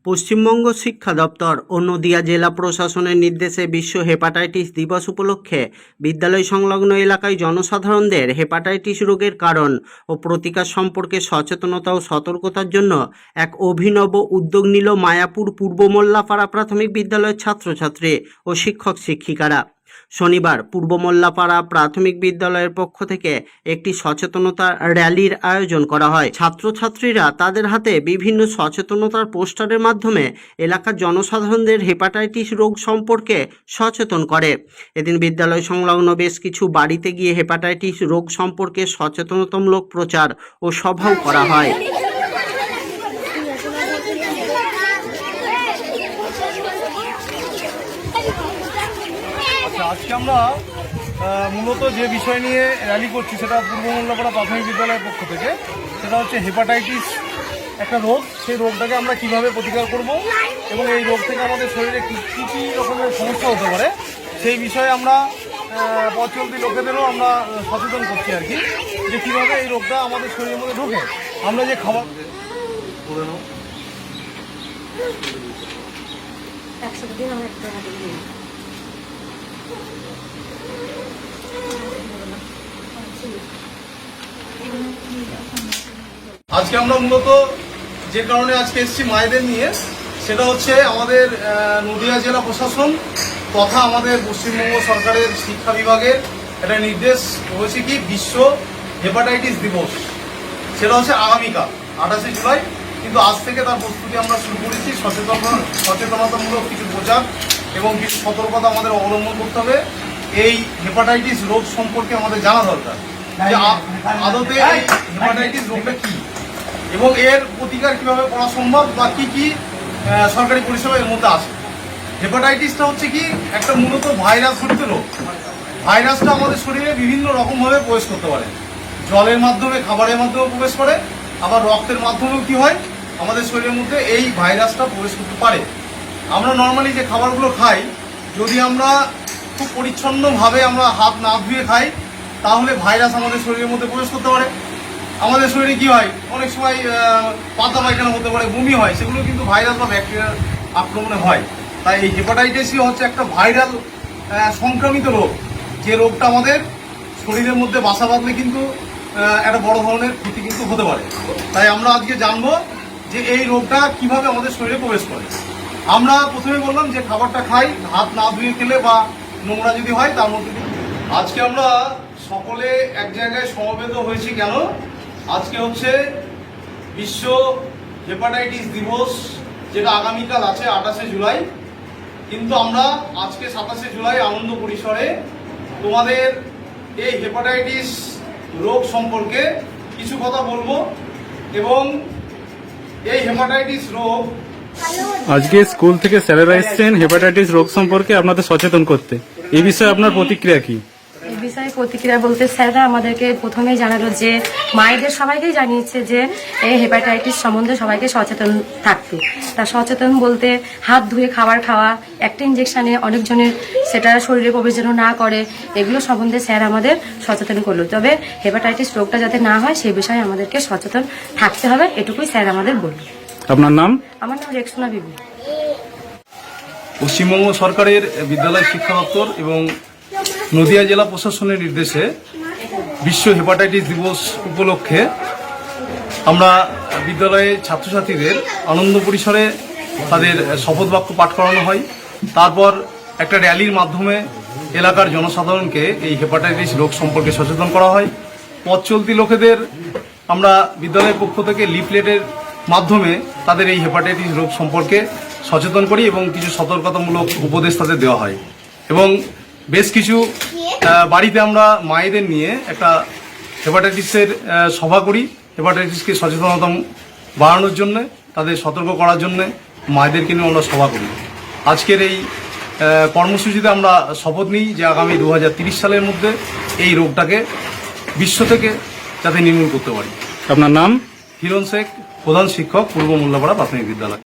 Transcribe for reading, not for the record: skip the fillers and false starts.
পশ্চিমবঙ্গ শিক্ষা দপ্তর ও নদিয়া জেলা প্রশাসনের নির্দেশে বিশ্ব হেপাটাইটিস দিবস উপলক্ষে বিদ্যালয় সংলগ্ন এলাকায় জনসাধারণদের হেপাটাইটিস রোগের কারণ ও প্রতিকার সম্পর্কে সচেতনতা ও সতর্কতার জন্য এক অভিনব উদ্যোগ নিল মায়াপুর পূর্ব মোল্লাপাড়া প্রাথমিক বিদ্যালয়ের ছাত্রছাত্রী ও শিক্ষক শিক্ষিকারা। শনিবার পূর্ব মোল্লাপাড়া প্রাথমিক বিদ্যালয়ের পক্ষ থেকে একটি সচেতনতা র্যালির আয়োজন করা হয়। ছাত্রছাত্রীরা তাদের হাতে বিভিন্ন সচেতনতার পোস্টারের মাধ্যমে এলাকার জনসাধারণদের হেপাটাইটিস রোগ সম্পর্কে সচেতন করে। এদিন বিদ্যালয় সংলগ্ন বেশ কিছু বাড়িতে গিয়ে হেপাটাইটিস রোগ সম্পর্কে সচেতনতামূলক প্রচার ও সভাও করা হয়। আজকে আমরা মূলত যে বিষয় নিয়ে র্যালি করছি সেটা পূর্ব মোল্লাপাড়া প্রাথমিক বিদ্যালয়ের পক্ষ থেকে, সেটা হচ্ছে হেপাটাইটিস একটা রোগ। সেই রোগটাকে আমরা কিভাবে প্রতিকার করব এবং এই রোগ থেকে আমাদের শরীরে কী কী রকমের সমস্যা হতে পারে সেই বিষয়ে আমরা পথ চলতি লোকেদেরও আমরা সচেতন করছি আর কি, যে কীভাবে এই রোগটা আমাদের শরীরের মধ্যে ঢোকে। আমরা যে খাবার আজকে আমরা মূলত যে কারণে আজকে এসেছি মায়েদের নিয়ে, সেটা হচ্ছে আমাদের নদিয়া জেলা প্রশাসন তথা আমাদের পশ্চিমবঙ্গ সরকারের শিক্ষা বিভাগের একটা নির্দেশ হয়েছে কি বিশ্ব হেপাটাইটিস দিবস, সেটা হচ্ছে আগামীকাল 28শে জুলাই। কিন্তু আজ থেকে তার প্রস্তুতি আমরা শুরু করেছি। সচেতনতামূলক কিছু প্রচার এবং কিছু সতর্কতা আমাদের অবলম্বন করতে হবে। এই হেপাটাইটিস রোগ সম্পর্কে আমাদের জানা দরকার যে আদতে এই হেপাটাইটিস রোগটা কী এবং এর প্রতিকার কীভাবে করা সম্ভব বা কী কী সরকারি পরিষেবা এর মধ্যে আছে। হেপাটাইটিসটা হচ্ছে কি একটা মূলত ভাইরাস জনিত রোগ। ভাইরাসটা আমাদের শরীরে বিভিন্ন রকমভাবে প্রবেশ করতে পারে। জলের মাধ্যমে, খাবারের মাধ্যমেও প্রবেশ করে, আবার রক্তের মাধ্যমেও কি হয় আমাদের শরীরের মধ্যে এই ভাইরাসটা প্রবেশ করতে পারে। আমরা নর্মালি যে খাবারগুলো খাই, যদি আমরা খুব পরিচ্ছন্নভাবে আমরা হাত না ধুয়ে খাই তাহলে ভাইরাস আমাদের শরীরের মধ্যে প্রবেশ করতে পারে। আমাদের শরীরে কি হয়, অনেক সময় পাতলা পায়খানা হতে পারে, বমি হয়, সেগুলো কিন্তু ভাইরাস বা ব্যাকটেরিয়ার আক্রমণে হয়। তাই এই হেপাটাইটিসই হচ্ছে একটা ভাইরাল সংক্রামিত রোগ, যে রোগটা আমাদের শরীরের মধ্যে বাসা বাঁধলে কিন্তু একটা বড় ধরনের ক্ষতি কিন্তু হতে পারে। তাই আমরা আজকে জানবো যে এই রোগটা কিভাবে আমাদের শরীরে প্রবেশ করে। আমরা প্রথমে বললাম যে খাবারটা খাই হাত না ধুয়ে খেলে বা নোংরা যদি হয় তার মধ্যে। আজকে আমরা সকলে এক জায়গায় সমবেত হয়েছি কেন? আজকে হচ্ছে বিশ্ব হেপাটাইটিস দিবস, যেটা আগামীকাল আছে 28শে জুলাই। কিন্তু আমরা আজকে 27শে জুলাই আনন্দ পরিসরে তোমাদের এই হেপাটাইটিস রোগ সম্পর্কে কিছু কথা বলবো এবং এই হেপাটাইটিস রোগ আজকে স্কুল থেকে স্যারেরা এসেছেন হেপাটাইটিস রোগ সম্পর্কে আপনাদের সচেতন করতে। এই বিষয়ে আপনার প্রতিক্রিয়া কি? এই বিষয়ে প্রতিক্রিয়া বলতে স্যাররা আমাদেরকে প্রথমে জানালো যে মায়েদের সবাইকেই জানিয়েছে যে এই হেপাটাইটিস সম্বন্ধে সবাইকে সচেতন থাকতে। তা সচেতন বলতে হাত ধুয়ে খাবার খাওয়া, একটা ইঞ্জেকশানে অনেকজনের সেটা শরীরে প্রবেশ যেন না করে, এগুলো সম্বন্ধে স্যার আমাদের সচেতন করলো। তবে হেপাটাইটিস রোগটা যাতে না হয় সেই বিষয়ে আমাদেরকে সচেতন থাকতে হবে, এটুকুই স্যার আমাদের বলল। আপনার নাম? আমার নাম রেক্সোনা বিবি। পশ্চিমবঙ্গ সরকারের বিদ্যালয় শিক্ষা দপ্তর এবং নদিয়া জেলা প্রশাসনের নির্দেশে বিশ্ব হেপাটাইটিস দিবস উপলক্ষে আমরা বিদ্যালয়ে ছাত্রছাত্রীদের আনন্দ পরিসরে তাদের শপথ বাক্য পাঠ করানো হয়। তারপর একটা র্যালির মাধ্যমে এলাকার জনসাধারণকে এই হেপাটাইটিস রোগ সম্পর্কে সচেতন করা হয়। পথ চলতি লোকেদের আমরা বিদ্যালয়ের পক্ষ থেকে লিফলেটের মাধ্যমে তাদের এই হেপাটাইটিস রোগ সম্পর্কে সচেতন করি এবং কিছু সতর্কতামূলক উপদেশ তাদের দেওয়া হয়। এবং বেশ কিছু বাড়িতে আমরা মায়েদের নিয়ে একটা হেপাটাইটিসের সভা করি, হেপাটাইটিসকে সচেতনতা বাড়ানোর জন্য, তাদের সতর্ক করার জন্য মায়েদেরকে নিয়ে আমরা সভা করি। আজকের এই কর্মসূচিতে আমরা শপথ নিই যে আগামী 2030 সালের মধ্যে এই রোগটাকে বিশ্ব থেকে যাতে নির্মূল করতে পারি। আপনার নাম? হিরণ শেখ, প্রধান শিক্ষক, পূর্ব মোল্লাপাড়া প্রাথমিক বিদ্যালয়।